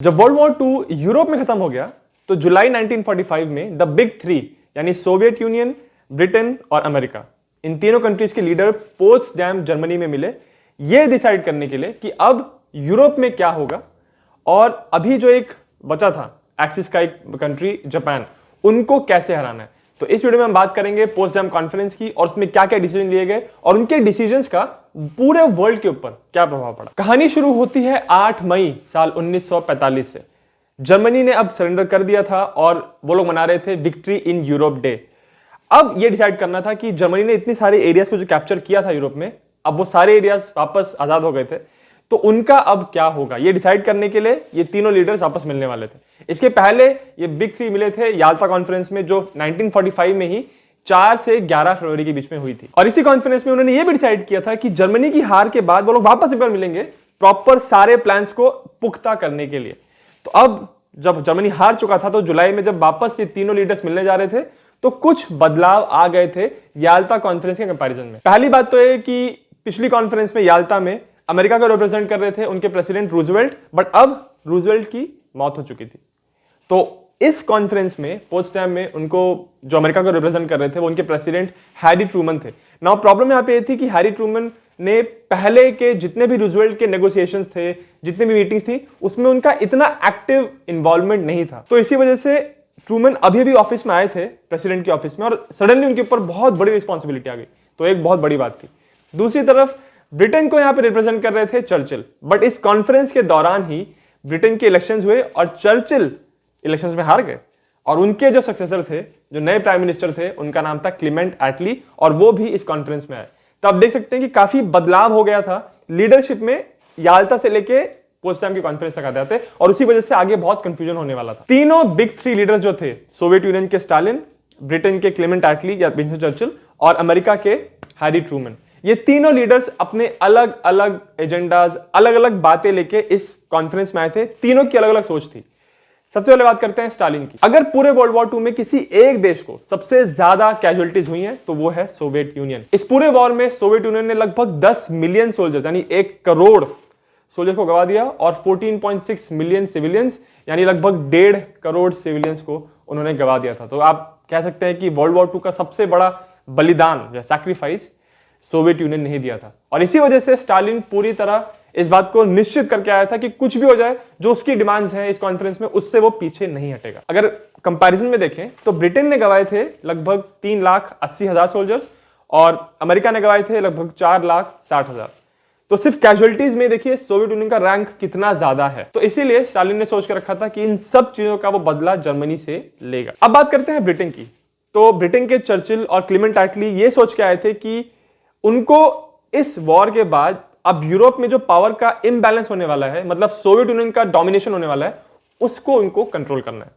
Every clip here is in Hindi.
जब वर्ल्ड वॉर टू यूरोप में खत्म हो गया तो जुलाई 1945 में द बिग थ्री यानी सोवियत यूनियन, ब्रिटेन और अमेरिका, इन तीनों कंट्रीज के लीडर पोट्सडैम जर्मनी में मिले ये डिसाइड करने के लिए कि अब यूरोप में क्या होगा और अभी जो एक बचा था एक्सिस का एक कंट्री जापान, उनको कैसे हराना है। तो इस वीडियो में हम बात करेंगे पोट्सडैम कॉन्फ्रेंस की और उसमें क्या क्या डिसीजन लिए गए और उनके डिसीजंस का पूरे वर्ल्ड के ऊपर क्या प्रभाव पड़ा। कहानी शुरू होती है 8 मई साल 1945 से। जर्मनी ने अब सरेंडर कर दिया था और वो लोग मना रहे थे विक्ट्री इन यूरोप डे। अब ये डिसाइड करना था कि जर्मनी ने इतने सारे एरियाज को जो कैप्चर किया था यूरोप में, अब वो सारे एरियाज वापस आजाद हो गए थे, तो उनका अब क्या होगा ये डिसाइड करने के लिए ये तीनों लीडर्स आपस मिलने वाले थे। इसके पहले ये बिग थ्री मिले थे याल्टा कॉन्फ्रेंस में, जो 1945 में ही 4 से 11 फरवरी के बीच में हुई थी। और इसी कॉन्फ्रेंस में उन्होंने ये भी डिसाइड किया था कि जर्मनी की हार के बाद वो लोग वापस एक बार मिलेंगे प्रॉपर सारे प्लान्स को पुख्ता करने के लिए। तो अब जब जर्मनी हार चुका था तो जुलाई में जब वापस ये तीनों लीडर्स मिलने जा रहे थे तो कुछ बदलाव आ गए थे याल्टा कॉन्फ्रेंस के कंपैरिजन में। पहली बात तो ये कि पिछली कॉन्फ्रेंस में याल्टा में अमेरिका को रिप्रेजेंट कर रहे थे उनके प्रेसिडेंट रूजवेल्ट, बट अब रूजवेल्ट की मौत हो चुकी थी। तो इस कॉन्फ्रेंस में पोट्सडैम में उनको जो अमेरिका को रिप्रेजेंट कर रहे थे वो उनके प्रेसिडेंट हैरी ट्रूमन थे। नाउ प्रॉब्लम यहां पे ये थी कि हैरी ट्रूमन ने पहले के जितने भी रूजवेल्ट के नेगोशिएशंस थे, जितने भी मीटिंग्स थी, उसमें उनका इतना एक्टिव इन्वॉल्वमेंट नहीं था। तो इसी वजह से ट्रूमन अभी भी ऑफिस में आए थे, प्रेसिडेंट के ऑफिस में, और सडनली उनके ऊपर बहुत बड़ी रिस्पॉन्सिबिलिटी आ गई। तो एक बहुत बड़ी बात थी। दूसरी तरफ ब्रिटेन को यहां पे रिप्रेजेंट कर रहे थे चर्चिल, बट इस कॉन्फ्रेंस के दौरान ही ब्रिटेन के इलेक्शंस हुए और चर्चिल इलेक्शंस में हार गए और उनके जो सक्सेसर थे, जो नए प्राइम मिनिस्टर थे, उनका नाम था क्लेमेंट एटली, और वो भी इस कॉन्फ्रेंस में आए। तो आप देख सकते हैं कि काफी बदलाव हो गया था लीडरशिप में याल्टा से लेके पोट्सडैम की कॉन्फ्रेंस तक आते आते, और उसी वजह से आगे बहुत कंफ्यूजन होने वाला था। तीनों बिग थ्री लीडर्स जो थे, सोवियत यूनियन के स्टालिन, ब्रिटेन के क्लेमेंट एटली या विंस्टन चर्चिल और अमेरिका के हैरी ट्रूमन, ये तीनों लीडर्स अपने अलग अलग एजेंडाज, अलग अलग बातें लेके इस कॉन्फ्रेंस में आए थे। तीनों की अलग अलग सोच थी। सबसे पहले बात करते हैं स्टालिन की। अगर पूरे वर्ल्ड वॉर टू में किसी एक देश को सबसे ज्यादा कैजुअलिटीज हुई हैं तो वो है सोवियत यूनियन। इस पूरे वॉर में सोवियत यूनियन ने लगभग 10 मिलियन सोल्जर्स यानी 1 करोड़ सोल्जर्स को गवा दिया और 14.6 मिलियन सिविलियंस यानी लगभग 1.5 करोड़ सिविलियंस को उन्होंने गवा दिया था। तो आप कह सकते हैं कि वर्ल्ड वॉर टू का सबसे बड़ा बलिदान या सैक्रिफाइस सोवियत यूनियन ने ही दिया था। और इसी वजह से स्टालिन पूरी तरह इस बात को निश्चित करके आया था कि कुछ भी हो जाए, जो उसकी डिमांड्स हैं इस कॉन्फ्रेंस में, उससे वो पीछे नहीं हटेगा। अगर कंपैरिजन में देखें तो ब्रिटेन ने गवाए थे लगभग 3,80,000 सोल्जर्स और अमेरिका ने गवाए थे लगभग 4,60,000। तो सिर्फ कैजुअलिटीज में देखिए सोवियत यूनियन का रैंक कितना ज्यादा है। तो इसीलिए स्टालिन ने सोच कर रखा था कि इन सब चीजों का वो बदला जर्मनी से लेगा। अब बात करते हैं ब्रिटेन की। तो ब्रिटेन के चर्चिल और क्लेमेंट एटली ये सोच के आए थे कि उनको इस वॉर के बाद अब यूरोप में जो पावर का इम्बैलेंस होने वाला है, मतलब सोवियत यूनियन का डोमिनेशन होने वाला है, उसको उनको कंट्रोल करना है।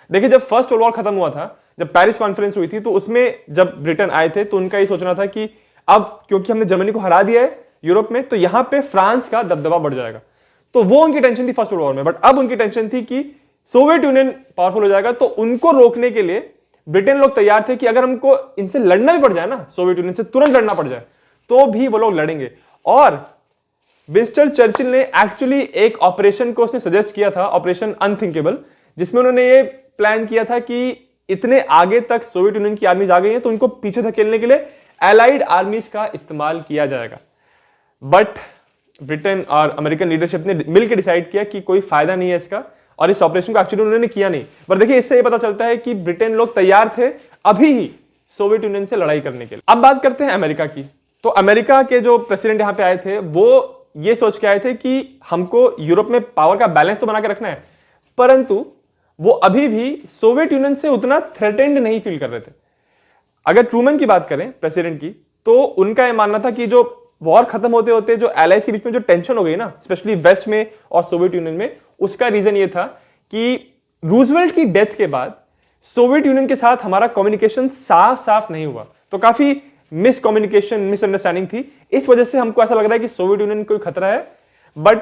देखिए जब फर्स्ट वर्ल्ड वॉर खत्म हुआ था, जब पेरिस कॉन्फ्रेंस हुई थी, तो उसमें जब ब्रिटेन आए थे तो उनका ये सोचना था कि अब क्योंकि हमने जर्मनी को हरा दिया है यूरोप में, तो यहां पे फ्रांस का दबदबा बढ़ जाएगा। तो वो उनकी टेंशन थी फर्स्ट वर्ल्ड वॉर में। बट अब उनकी टेंशन थी कि सोवियत यूनियन पावरफुल हो जाएगा, तो उनको रोकने के लिए ब्रिटेन लोग तैयार थे कि अगर हमको इनसे लड़ना भी पड़ जाए ना, सोवियत यूनियन से तुरंत लड़ना पड़ जाए, तो भी वो लोग लड़ेंगे। और विंस्टन चर्चिल ने एक्चुअली एक ऑपरेशन को उसने सजेस्ट किया था, ऑपरेशन अनथिंकेबल, जिसमें उन्होंने ये प्लान किया था कि इतने आगे तक सोवियत यूनियन की आर्मीज आ गई हैं तो उनको पीछे धकेलने के लिए एलाइड आर्मीज का इस्तेमाल किया जाएगा। बट ब्रिटेन और अमेरिकन लीडरशिप ने मिलकर डिसाइड किया कि कोई फायदा नहीं है इसका, और इस ऑपरेशन को एक्चुअली उन्होंने किया नहीं। पर देखिए इससे ये पता चलता है कि ब्रिटेन लोग तैयार थे अभी ही सोवियत यूनियन से लड़ाई करने के लिए। अब बात करते हैं अमेरिका की। तो अमेरिका के जो प्रेसिडेंट यहां पे आए थे वो ये सोच के आए थे कि हमको यूरोप में पावर का बैलेंस तो बना के रखना है, परंतु वो अभी भी सोवियत यूनियन से उतना थ्रेटेंड नहीं फील कर रहे थे। अगर ट्रूमन की बात करें प्रेसिडेंट की, तो उनका यह मानना था कि जो वॉर खत्म होते होते जो एलाइज के बीच में जो टेंशन हो गई ना, स्पेशली वेस्ट में और सोवियत यूनियन में, उसका रीजन ये था कि रूजवेल्ट की डेथ के बाद सोवियत यूनियन के साथ हमारा कम्युनिकेशन साफ साफ नहीं हुआ। तो काफी मिस कम्युनिकेशन, मिसअंडरस्टैंडिंग थी। इस वजह से हमको ऐसा लग रहा है कि सोवियत यूनियन कोई खतरा है, बट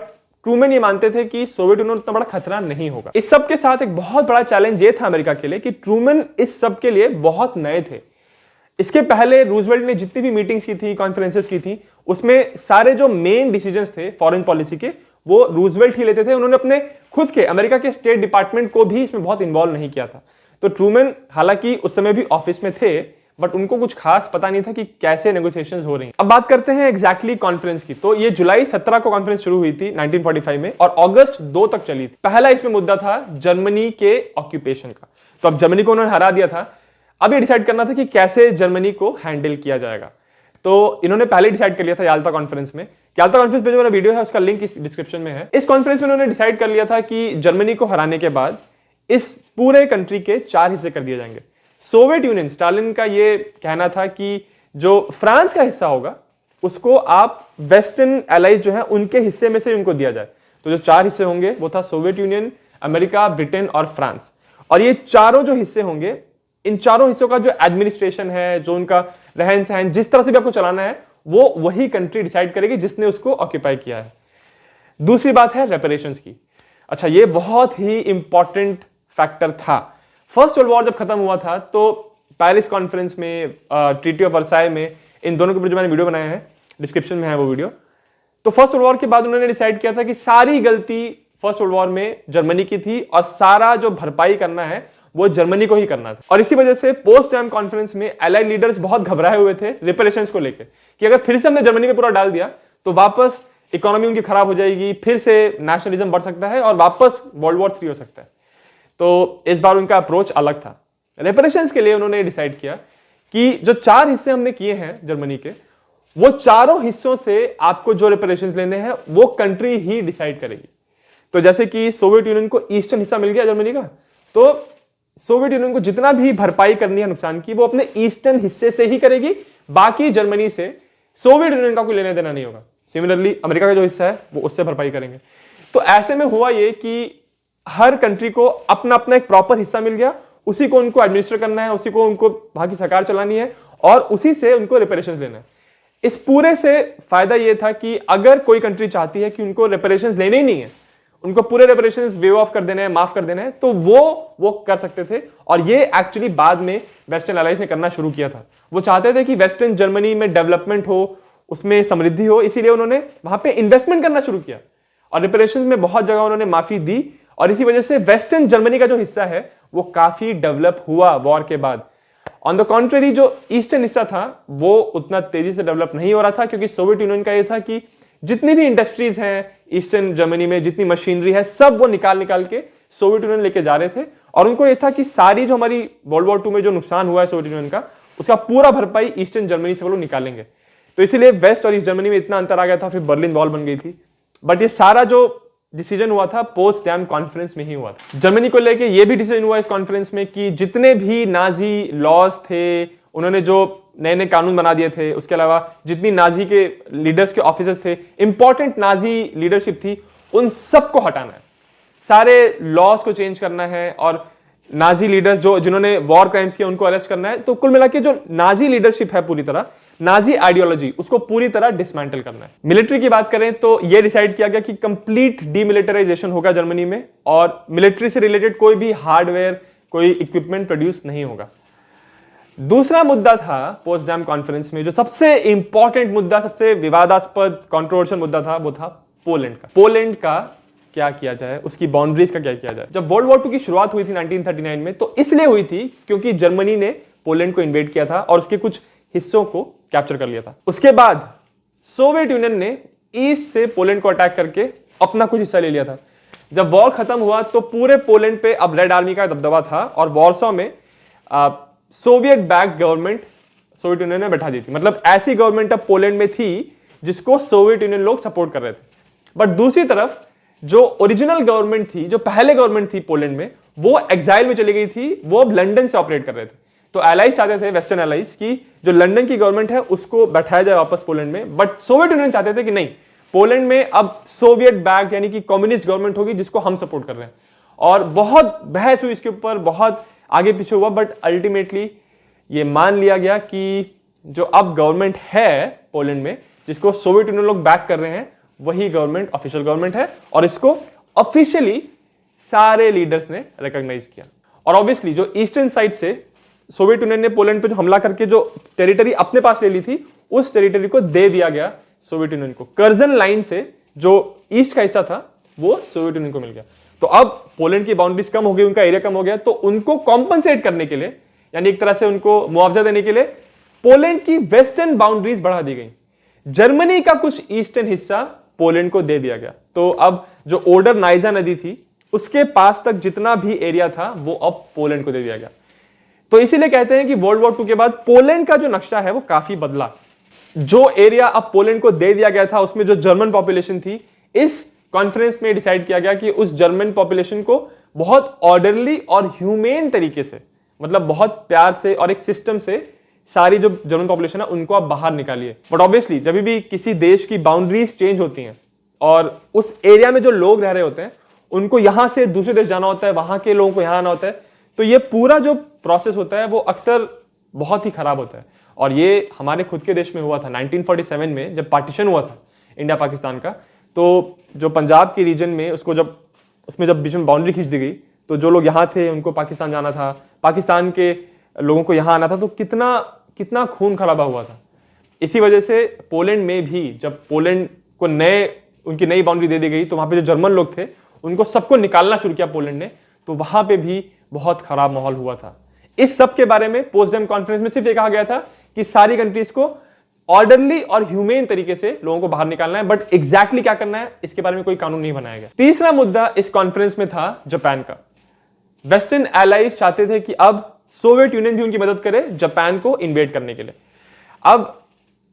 ट्रूमन ये मानते थे कि सोवियत यूनियन उतना बड़ा खतरा नहीं होगा। इस सब के साथ एक बहुत बड़ा चैलेंज ये था अमेरिका के लिए कि ट्रूमन इस सब के लिए बहुत नए थे। इसके पहले रूजवेल्ट ने जितनी भी मीटिंग्स की थी, कॉन्फ्रेंसेस की थी, उसमें सारे जो मेन डिसीजंस थे फॉरेन पॉलिसी के, वो रूजवेल्ट ही लेते थे। उन्होंने अपने खुद के अमेरिका के स्टेट डिपार्टमेंट को भी इसमें बहुत इन्वॉल्व नहीं किया था। तो ट्रूमैन हालांकि उस समय भी ऑफिस में थे, बट उनको कुछ खास पता नहीं था कि कैसे नेगोशिएशंस हो रही हैं। अब बात करते हैं एग्जैक्टली कॉन्फ्रेंस की। तो ये जुलाई 17 को कॉन्फ्रेंस शुरू हुई थी 1945 में और अगस्त 2 तक चली थी। पहला इसमें मुद्दा था जर्मनी के ऑक्यूपेशन का। तो अब जर्मनी को उन्होंने हरा दिया था, अब ये डिसाइड करना था कि कैसे जर्मनी को हैंडल किया जाएगा। तो इन्होंने पहले डिसाइड कर लिया था याल्टा कॉन्फ्रेंस में। याल्टा कॉन्फ्रेंस पे जो मेरा वीडियो है उसका लिंक इस डिस्क्रिप्शन में है। इस कॉन्फ्रेंस में उन्होंने डिसाइड कर लिया था कि जर्मनी को हराने के बाद इस पूरे कंट्री के 4 हिस्से कर दिए जाएंगे। सोवियत यूनियन, स्टालिन का ये कहना था कि जो फ्रांस का हिस्सा होगा उसको आप वेस्टर्न एलाइज जो है उनके हिस्से में से उनको दिया जाए। तो जो 4 हिस्से होंगे वो था सोवियत यूनियन, अमेरिका, ब्रिटेन और फ्रांस। और ये चारों जो हिस्से होंगे, इन चारों हिस्सों का जो एडमिनिस्ट्रेशन है, जो उनका रहन सहन, जिस तरह से भी आपको चलाना है, वो वही कंट्री डिसाइड करेगी जिसने उसको ऑक्यूपाई किया है। दूसरी बात है रेपरेशंस की। अच्छा, ये बहुत ही इंपॉर्टेंट फैक्टर था। फर्स्ट वर्ल्ड वॉर जब खत्म हुआ था तो पेरिस कॉन्फ्रेंस में, ट्रीटी ऑफ वर्साई में, इन दोनों के ऊपर जो मैंने वीडियो बनाया है डिस्क्रिप्शन में है वो वीडियो। तो फर्स्ट वर्ल्ड वॉर के बाद उन्होंने डिसाइड किया था कि सारी गलती फर्स्ट वर्ल्ड वॉर में जर्मनी की थी और सारा जो भरपाई करना है वो जर्मनी को ही करना था। और इसी वजह से पोस्टडैम कॉन्फ्रेंस में एलाइड लीडर्स बहुत घबराए हुए थे रिपरेशंस को लेकर कि अगर फिर से हमने जर्मनी पे पूरा डाल दिया तो वापस इकोनॉमी उनकी खराब हो जाएगी, फिर से नेशनलिज्म बढ़ सकता है और वापस वर्ल्ड वॉर 3 हो सकता है। तो इस बार उनका अप्रोच अलग था। रेपरेशंस के लिए उन्होंने डिसाइड किया कि जो 4 हिस्से हमने किए हैं जर्मनी के, वो चारों हिस्सों से आपको जो रेपरेशंस लेने हैं वो कंट्री ही डिसाइड करेगी। तो जैसे कि सोवियत यूनियन को ईस्टर्न हिस्सा मिल गया जर्मनी का, तो सोवियत यूनियन को जितना भी भरपाई करनी है नुकसान की वो अपने ईस्टर्न हिस्से से ही करेगी, बाकी जर्मनी से सोवियत यूनियन का कोई लेना देना नहीं होगा। सिमिलरली अमेरिका का जो हिस्सा है वो उससे भरपाई करेंगे। तो ऐसे में हुआ ये कि हर कंट्री को अपना अपना एक प्रॉपर हिस्सा मिल गया, उसी को उनको एडमिनिस्टर करना है, उसी को उनको वहां की सरकार चलानी है और उसी से उनको रिपेरेशंस लेना है। इस पूरे से फायदा यह था कि अगर कोई कंट्री चाहती है कि उनको रिपेरेशंस लेने ही नहीं है, उनको पूरे रेपरेशंस वेव ऑफ कर देना है, माफ कर देना है, तो वो कर सकते थे। और ये एक्चुअली बाद में वेस्टर्न एलाइज ने करना शुरू किया था। वो चाहते थे कि वेस्टर्न जर्मनी में डेवलपमेंट हो, उसमें समृद्धि हो, इसीलिए उन्होंने वहां पे इन्वेस्टमेंट करना शुरू किया और रिपेरेशंस में बहुत जगह उन्होंने माफी दी। और इसी वजह से वेस्टर्न जर्मनी का जो हिस्सा है वो काफी डेवलप हुआ वॉर के बाद। ऑन द कॉन्ट्रेरी जो ईस्टर्न हिस्सा था वो उतना तेजी से डेवलप नहीं हो रहा था, क्योंकि सोवियत यूनियन का ये था कि जितनी भी इंडस्ट्रीज हैं ईस्टर्न जर्मनी में, जितनी मशीनरी है, सब वो निकाल के सोवियत यूनियन लेके जा रहे थे। और उनको ये था कि सारी जो हमारी वर्ल्ड वॉर 2 में जो नुकसान हुआ है सोवियत यूनियन का, उसका पूरा भरपाई ईस्टर्न जर्मनी से वो लोग निकालेंगे। तो इसीलिए वेस्ट और ईस्ट जर्मनी में इतना अंतर आ गया था, फिर बर्लिन वॉल बन गई थी। बट ये सारा जो डिसीजन हुआ था पोट्सडैम कॉन्फ्रेंस में ही हुआ था। जर्मनी को लेके ये भी डिसीजन हुआ इस कॉन्फ्रेंस में कि जितने भी नाजी लॉज थे, उन्होंने जो नए नए कानून बना दिए थे, उसके अलावा जितनी नाजी के लीडर्स के ऑफिसर्स थे, इंपॉर्टेंट नाजी लीडरशिप थी, उन सबको हटाना है, सारे लॉज को चेंज करना है और नाजी लीडर्स जिन्होंने वॉर क्राइम्स किए उनको अरेस्ट करना है। तो कुल मिला के जो नाजी लीडरशिप है, पूरी तरह नाजी आइडियोलॉजी, उसको पूरी तरह डिसमेंटल करना है। मिलिट्री की बात करें तो यह डिसाइड किया गया कि कंप्लीट डीमिलिटराइजेशन होगा जर्मनी में और मिलिट्री से रिलेटेड कोई भी हार्डवेयर, कोई इक्विपमेंट प्रोड्यूस नहीं होगा। दूसरा मुद्दा था पोट्सडैम कॉन्फ्रेंस में जो सबसे इंपॉर्टेंट मुद्दा, सबसे विवादास्पद कंट्रोवर्शियल मुद्दा था, वो था पोलैंड का। पोलैंड का क्या किया जाए, उसकी बाउंड्रीज का क्या किया जाए। जब वर्ल्ड वॉर 2 की शुरुआत हुई थी 1939 में, तो इसलिए हुई थी क्योंकि जर्मनी ने पोलैंड को इन्वेड किया था और उसके कुछ हिस्सों को कैप्चर कर लिया था। उसके बाद सोवियत यूनियन ने ईस्ट से पोलैंड को अटैक करके अपना कुछ हिस्सा ले लिया था। जब वॉर खत्म हुआ तो पूरे पोलैंड पे अब रेड आर्मी का दबदबा था और वॉर्सो में Soviet back government Soviet union ने बैठा दी थी। मतलब ऐसी गवर्नमेंट अब पोलैंड में थी जिसको सोवियत यूनियन लोग सपोर्ट कर रहे थे। बट दूसरी तरफ जो ओरिजिनल गवर्नमेंट थी, जो पहले गवर्नमेंट थी पोलैंड में, वो एग्जाइल में चली गई थी, वो अब लंदन से ऑपरेट कर रहे थे। तो एलाइज चाहते थे, वेस्टर्न एलाइज, की जो लंदन की गवर्नमेंट है उसको बैठाया जाए वापस पोलैंड में। बट सोवियत यूनियन चाहते थे कि नहीं, पोलैंड में अब सोवियत बैक यानी कि कम्युनिस्ट गवर्नमेंट होगी जिसको हम सपोर्ट कर रहे हैं। और बहुत बहस हुई इसके ऊपर, बहुत आगे पीछे हुआ, बट अल्टीमेटली ये मान लिया गया कि जो अब गवर्नमेंट है पोलैंड में, जिसको सोवियत यूनियन लोग बैक कर रहे हैं, वही गवर्नमेंट ऑफिशियल गवर्नमेंट है और इसको ऑफिशियली सारे लीडर्स ने रिकॉग्नाइज किया। और ऑब्वियसली जो ईस्टर्न साइड से सोवियत यूनियन ने पोलैंड पे जो हमला करके जो टेरिटरी अपने पास ले ली थी, उस टेरिटरी को दे दिया गया सोवियत यूनियन को। कर्जन लाइन से जो ईस्ट का हिस्सा था वो सोवियत यूनियन को मिल गया। तो अब पोलैंड की बाउंड्रीज कम हो गई, उनका एरिया कम हो गया, तो उनको कॉम्पनसेट करने के लिए, यानी एक तरह से उनको मुआवजा देने के लिए पोलैंड की वेस्टर्न बाउंड्रीज बढ़ा दी गई। जर्मनी का कुछ ईस्टर्न हिस्सा पोलैंड को दे दिया गया। तो अब जो ओडर नाइजा नदी थी उसके पास तक जितना भी एरिया था वो अब पोलैंड को दे दिया गया। तो इसीलिए कहते हैं कि वर्ल्ड वॉर 2 के बाद पोलैंड का जो नक्शा है वो काफी बदला। जो एरिया अब पोलैंड को दे दिया गया था उसमें जो जर्मन पॉपुलेशन थी, इस कॉन्फ्रेंस में डिसाइड किया गया कि उस जर्मन पॉपुलेशन को बहुत ऑर्डरली और ह्यूमेन तरीके से, मतलब बहुत प्यार से और एक सिस्टम से सारी जो जर्मन पॉपुलेशन है उनको आप बाहर निकालिए। बट ऑब्वियसली जब भी किसी देश की बाउंड्रीज चेंज होती हैं और उस एरिया में जो लोग रह रहे होते हैं उनको यहां से दूसरे देश जाना होता है, वहां के लोगों को यहां आना होता है, तो ये पूरा जो प्रोसेस होता है वो अक्सर बहुत ही खराब होता है। और ये हमारे खुद के देश में हुआ था 1947 में, जब पार्टीशन हुआ था इंडिया पाकिस्तान का। तो जो पंजाब के रीजन में उसमें जब बीच में बाउंड्री खींच दी गई, तो जो लोग यहाँ थे उनको पाकिस्तान जाना था, पाकिस्तान के लोगों को यहाँ आना था, तो कितना खून खराबा हुआ था। इसी वजह से पोलैंड में भी जब पोलैंड को उनकी नई बाउंड्री दे दी गई, तो वहां पे जो जर्मन लोग थे उनको सबको निकालना शुरू किया पोलैंड ने, तो वहां पे भी बहुत खराब माहौल हुआ था। इस सब के बारे में पोट्सडैम कॉन्फ्रेंस में सिर्फ ये कहा गया था कि सारी कंट्रीज को ऑर्डरली और ह्यूमेन तरीके से लोगों को बाहर निकालना है, बट एग्जैक्टली क्या करना है इसके बारे में कोई कानून नहीं बनाया गया। तीसरा मुद्दा इस कॉन्फ्रेंस में था जापान का। वेस्टर्न एलाइज चाहते थे कि अब सोवियत यूनियन भी उनकी मदद करे जापान को इन्वेड करने के लिए। अब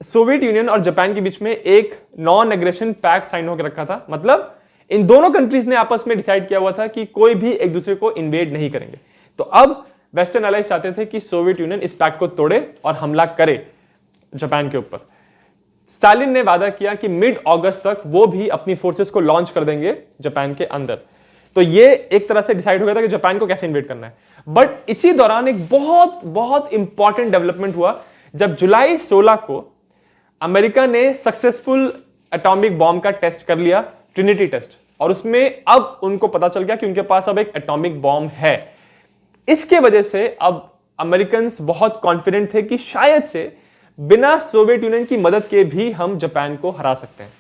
सोवियत यूनियन और जापान के बीच में एक नॉन एग्रेशन पैक्ट साइन होकर रखा था, मतलब इन दोनों कंट्रीज ने आपस में डिसाइड किया हुआ था कि कोई भी एक दूसरे को इन्वेड नहीं करेंगे। तो अब वेस्टर्न एलाइज चाहते थे कि सोवियत यूनियन इस पैक्ट को तोड़े और हमला करे जापान के ऊपर। स्टालिन ने वादा किया कि मिड अगस्त तक वो भी अपनी फोर्सेस को लॉन्च कर देंगे जापान के अंदर। तो ये एक तरह से डिसाइड हो गया था कि जापान को कैसे इन्वेड करना है। बट इसी दौरान एक बहुत बहुत इंपॉर्टेंट डेवलपमेंट हुआ, जब जुलाई 16 को अमेरिका ने सक्सेसफुल एटॉमिक बॉम्ब का टेस्ट कर लिया, ट्रिनिटी टेस्ट, और उसमें अब उनको पता चल गया कि उनके पास अब एक एटॉमिक बॉम्ब है। इसके वजह से अब अमेरिकन बहुत कॉन्फिडेंट थे कि शायद से बिना सोवियत यूनियन की मदद के भी हम जापान को हरा सकते हैं।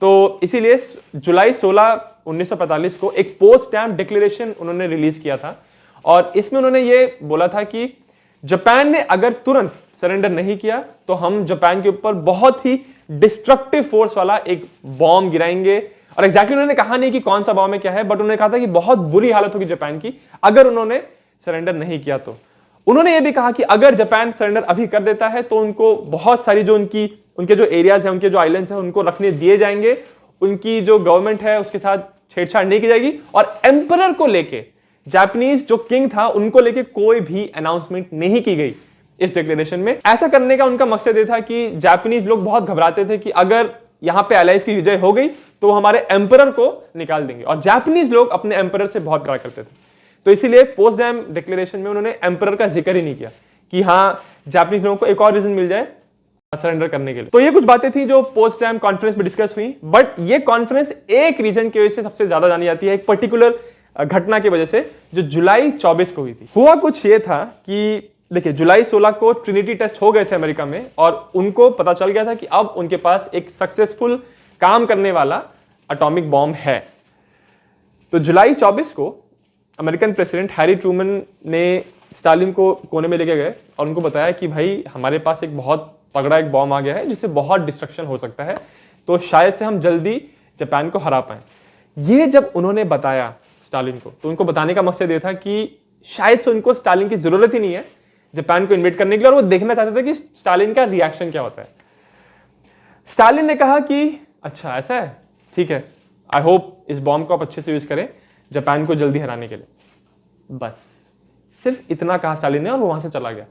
तो इसीलिए जुलाई 16, 1945 को एक पोट्सडैम डिक्लेरेशन उन्होंने रिलीज किया था, और इसमें उन्होंने ये बोला था कि जापान ने अगर तुरंत सरेंडर नहीं किया तो हम जापान के ऊपर बहुत ही डिस्ट्रक्टिव फोर्स वाला एक बॉम्ब गिराएंगे। और एग्जैक्टली उन्होंने कहा नहीं कि कौन सा बॉम्ब है, क्या है, बट उन्होंने कहा था कि बहुत बुरी हालत होगी जापान की अगर उन्होंने सरेंडर नहीं किया। तो उन्होंने ये भी कहा कि अगर जापान सरेंडर अभी कर देता है तो उनको बहुत सारी जो उनके जो एरियाज है, उनके जो आइलैंड्स हैं, उनको रखने दिए जाएंगे, उनकी जो गवर्नमेंट है उसके साथ छेड़छाड़ नहीं की जाएगी, और एम्परर को लेके, जापानीज जो किंग था उनको लेके कोई भी अनाउंसमेंट नहीं की गई इस डिक्लेरेशन में। ऐसा करने का उनका मकसद ये था कि जापानीज लोग बहुत घबराते थे कि अगर यहां पे एलाइज की विजय हो गई तो हमारे एम्परर को निकाल देंगे, और जापानीज लोग अपने एम्परर से बहुत प्यार करते थे। तो इसीलिए पोट्सडैम डिक्लेरेशन में उन्होंने एम्परर का जिक्र ही नहीं किया कि हाँ जापानीज लोगों को एक और रीजन मिल जाए सरेंडर करने के लिए। तो ये कुछ बातें थी जो पोट्सडैम कॉन्फ्रेंस में डिस्कस हुई, बट ये कॉन्फ्रेंस एक रीजन की वजह से सबसे ज्यादा जानी जाती है, एक पर्टिकुलर घटना की वजह से, जो जुलाई 24 को हुई थी। हुआ कुछ ये था कि देखिए जुलाई 16 को ट्रिनिटी टेस्ट हो गए थे अमेरिका में, और उनको पता चल गया था कि अब उनके पास एक सक्सेसफुल काम करने वाला एटॉमिक बॉम्ब है। तो जुलाई 24 को अमेरिकन प्रेसिडेंट हैरी ट्रूमन ने स्टालिन को कोने में लेके गए और उनको बताया कि भाई हमारे पास एक बहुत तगड़ा एक बॉम्ब आ गया है जिससे बहुत डिस्ट्रक्शन हो सकता है, तो शायद से हम जल्दी जापान को हरा पाएं। ये जब उन्होंने बताया स्टालिन को, तो उनको बताने का मकसद ये था कि शायद से उनको स्टालिन की जरूरत ही नहीं है जापान को इन्वेट करने के लिए, और वो देखना चाहते थे कि स्टालिन का रिएक्शन क्या होता है। स्टालिन ने कहा कि अच्छा ऐसा है, ठीक है, आई होप इस बॉम्ब को आप अच्छे से यूज करें जापान को जल्दी हराने के लिए। बस सिर्फ इतना कहा स्टालिन ने, और वो वहां से चला गया।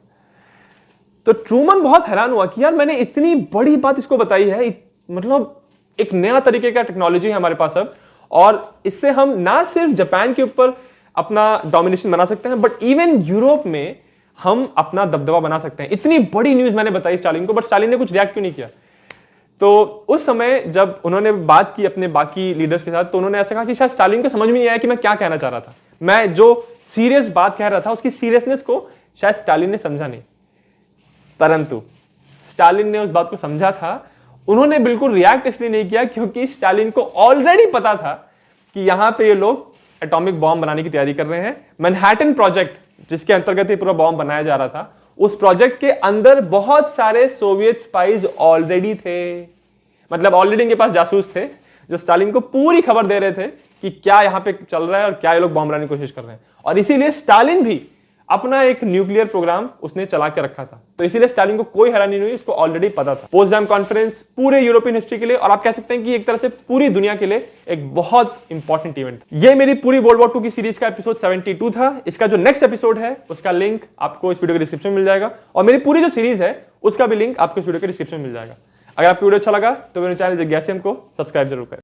तो ट्रूमन बहुत हैरान हुआ कि यार मैंने इतनी बड़ी बात इसको बताई है, मतलब एक नया तरीके का टेक्नोलॉजी है हमारे पास अब, और इससे हम ना सिर्फ जापान के ऊपर अपना डोमिनेशन बना सकते हैं, बट इवन यूरोप में हम अपना दबदबा बना सकते हैं। इतनी बड़ी न्यूज मैंने बताई स्टालिन को, बट स्टालिन ने कुछ रिएक्ट क्यों नहीं किया। तो उस समय जब उन्होंने बात की अपने बाकी लीडर्स के साथ, तो उन्होंने ऐसा कहा कि शायद स्टालिन को समझ में नहीं आया कि मैं क्या कहना चाह रहा था, मैं जो सीरियस बात कह रहा था उसकी सीरियसनेस को शायद स्टालिन ने समझा नहीं। परंतु स्टालिन ने उस बात को समझा था, उन्होंने बिल्कुल रिएक्ट इसलिए नहीं किया क्योंकि स्टालिन को ऑलरेडी पता था कि यहां पे ये लोग एटॉमिक बॉम्ब बनाने की तैयारी कर रहे हैं। मैनहट्टन प्रोजेक्ट जिसके अंतर्गत ये पूरा बॉम्ब बनाया जा रहा था, उस प्रोजेक्ट के अंदर बहुत सारे सोवियत स्पाइज ऑलरेडी थे, मतलब ऑलरेडी इनके पास जासूस थे जो स्टालिन को पूरी खबर दे रहे थे कि क्या यहां पे चल रहा है और क्या ये लोग बॉम्ब बनाने की कोशिश कर रहे हैं। और इसीलिए स्टालिन भी अपना एक न्यूक्लियर प्रोग्राम उसने चला के रखा था, तो इसीलिए स्टालिन को कोई हैरानी नहीं हुई, इसको ऑलरेडी पता था। पोट्सडाम कॉन्फ्रेंस पूरे यूरोपियन हिस्ट्री के लिए और आप कह सकते हैं कि एक तरह से पूरी दुनिया के लिए एक बहुत इंपॉर्टेंट इवेंट। ये मेरी पूरी वर्ल्ड वॉर 2 की सीरीज का एपिसोड 72 था। इसका जो नेक्स्ट एपिसोड है उसका लिंक आपको इस वीडियो के डिस्क्रिप्शन में मिल जाएगा, और मेरी पूरी जो सीरीज है उसका भी लिंक आपको इस वीडियो के डिस्क्रिप्शन में मिल जाएगा। अगर आपको वीडियो अच्छा लगा तो मेरे चैनल जिज्ञासियम को सब्सक्राइब जरूर करें।